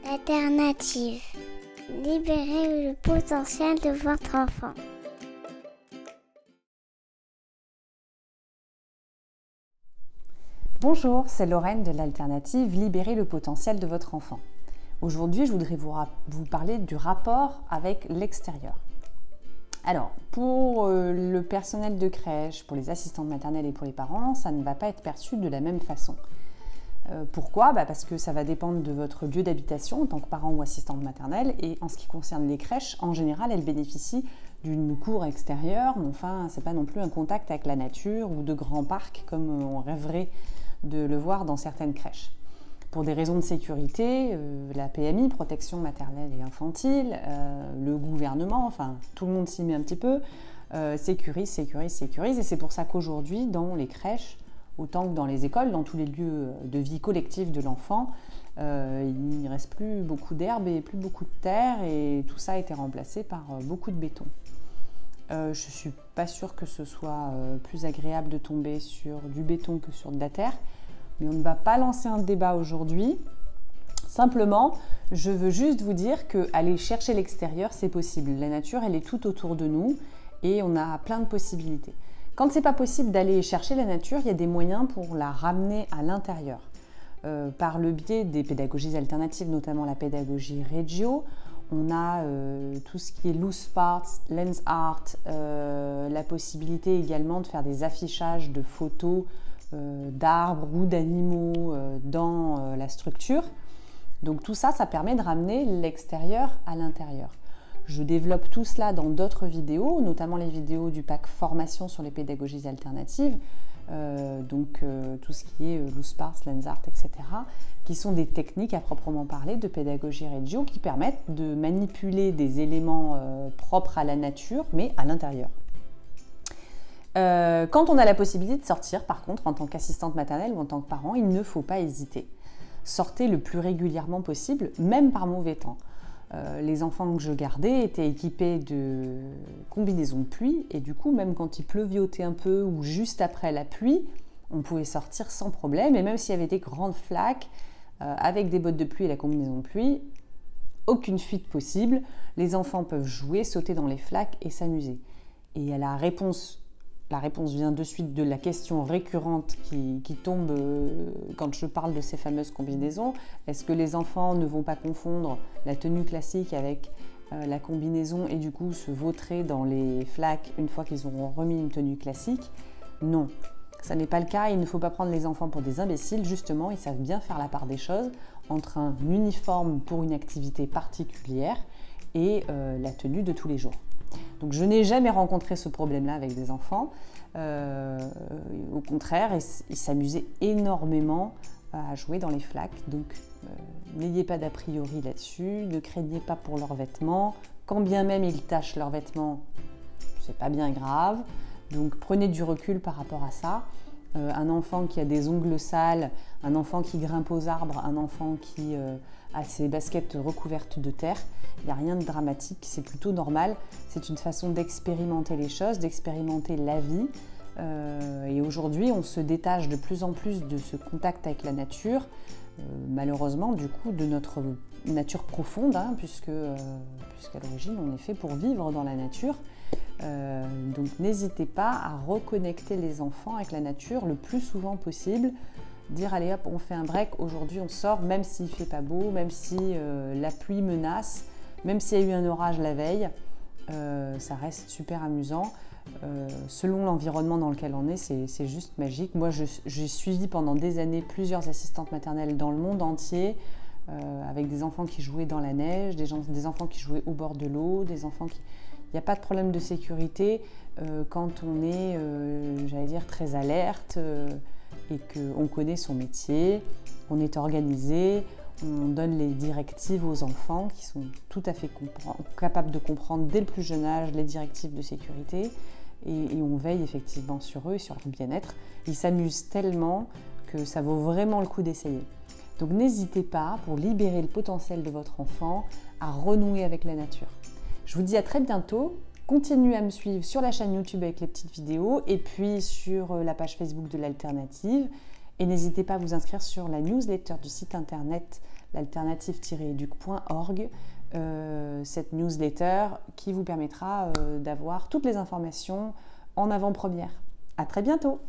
L'alternative. Libérez le potentiel de votre enfant. Bonjour, c'est Lorraine de l'Alternative Libérez le potentiel de votre enfant. Aujourd'hui, je voudrais vous parler du rapport avec l'extérieur. Alors, pour le personnel de crèche, pour les assistantes maternelles et pour les parents, ça ne va pas être perçu de la même façon. Pourquoi ? Parce que ça va dépendre de votre lieu d'habitation en tant que parent ou assistante maternelle. Et en ce qui concerne les crèches, en général, elles bénéficient d'une cour extérieure. Mais enfin, ce n'est pas non plus un contact avec la nature ou de grands parcs comme on rêverait de le voir dans certaines crèches. Pour des raisons de sécurité, la PMI, protection maternelle et infantile, le gouvernement, enfin tout le monde s'y met un petit peu, sécurise. Et c'est pour ça qu'aujourd'hui, dans les crèches, autant que dans les écoles, dans tous les lieux de vie collective de l'enfant, il ne reste plus beaucoup d'herbe et plus beaucoup de terre, et tout ça a été remplacé par beaucoup de béton. Je ne suis pas sûre que ce soit plus agréable de tomber sur du béton que sur de la terre, mais on ne va pas lancer un débat aujourd'hui. Simplement, je veux juste vous dire qu'aller chercher l'extérieur, c'est possible. La nature, elle est tout autour de nous et on a plein de possibilités. Quand ce n'est pas possible d'aller chercher la nature, il y a des moyens pour la ramener à l'intérieur. Par le biais des pédagogies alternatives, notamment la pédagogie Reggio, on a tout ce qui est loose parts, lens art, la possibilité également de faire des affichages de photos d'arbres ou d'animaux dans la structure. Donc tout ça, ça permet de ramener l'extérieur à l'intérieur. Je développe tout cela dans d'autres vidéos, notamment les vidéos du pack formation sur les pédagogies alternatives, tout ce qui est loose parts, lens art, etc., qui sont des techniques à proprement parler de pédagogie Reggio qui permettent de manipuler des éléments propres à la nature, mais à l'intérieur. Quand on a la possibilité de sortir, par contre, en tant qu'assistante maternelle ou en tant que parent, il ne faut pas hésiter. Sortez le plus régulièrement possible, même par mauvais temps. Les enfants que je gardais étaient équipés de combinaisons de pluie et du coup, même quand il pleuviotait un peu ou juste après la pluie, on pouvait sortir sans problème. Et même s'il y avait des grandes flaques, avec des bottes de pluie et la combinaison de pluie, aucune fuite possible. Les enfants peuvent jouer, sauter dans les flaques et s'amuser. Et la réponse vient de suite de la question récurrente qui tombe quand je parle de ces fameuses combinaisons. Est-ce que les enfants ne vont pas confondre la tenue classique avec la combinaison et du coup se vautrer dans les flaques une fois qu'ils auront remis une tenue classique? Non, ça n'est pas le cas. Il ne faut pas prendre les enfants pour des imbéciles. Justement, ils savent bien faire la part des choses entre un uniforme pour une activité particulière et la tenue de tous les jours. Donc je n'ai jamais rencontré ce problème-là avec des enfants. Au contraire, ils s'amusaient énormément à jouer dans les flaques. Donc n'ayez pas d'a priori là-dessus, ne craignez pas pour leurs vêtements. Quand bien même ils tachent leurs vêtements, c'est pas bien grave. Donc prenez du recul par rapport à ça. Un enfant qui a des ongles sales, un enfant qui grimpe aux arbres, un enfant qui a ses baskets recouvertes de terre, il n'y a rien de dramatique, c'est plutôt normal. C'est une façon d'expérimenter les choses, d'expérimenter la vie. Et aujourd'hui, on se détache de plus en plus de ce contact avec la nature, malheureusement du coup de notre nature profonde, puisqu'à l'origine on est fait pour vivre dans la nature. Donc n'hésitez pas à reconnecter les enfants avec la nature le plus souvent possible. Dire allez hop, on fait un break, aujourd'hui on sort, même s'il ne fait pas beau, même si la pluie menace, même s'il y a eu un orage la veille, ça reste super amusant. Selon l'environnement dans lequel on est, c'est juste magique. Moi j'ai suivi pendant des années plusieurs assistantes maternelles dans le monde entier, avec des enfants qui jouaient dans la neige, des enfants qui jouaient au bord de l'eau, des enfants qui... Il n'y a pas de problème de sécurité quand on est, très alerte et qu'on connaît son métier, on est organisé, on donne les directives aux enfants qui sont tout à fait capables de comprendre dès le plus jeune âge les directives de sécurité et on veille effectivement sur eux et sur leur bien-être. Ils s'amusent tellement que ça vaut vraiment le coup d'essayer. Donc n'hésitez pas, pour libérer le potentiel de votre enfant, à renouer avec la nature. Je vous dis à très bientôt. Continuez à me suivre sur la chaîne YouTube avec les petites vidéos et puis sur la page Facebook de l'Alternative. Et n'hésitez pas à vous inscrire sur la newsletter du site internet l'alternative-éduc.org, cette newsletter qui vous permettra d'avoir toutes les informations en avant-première. À très bientôt!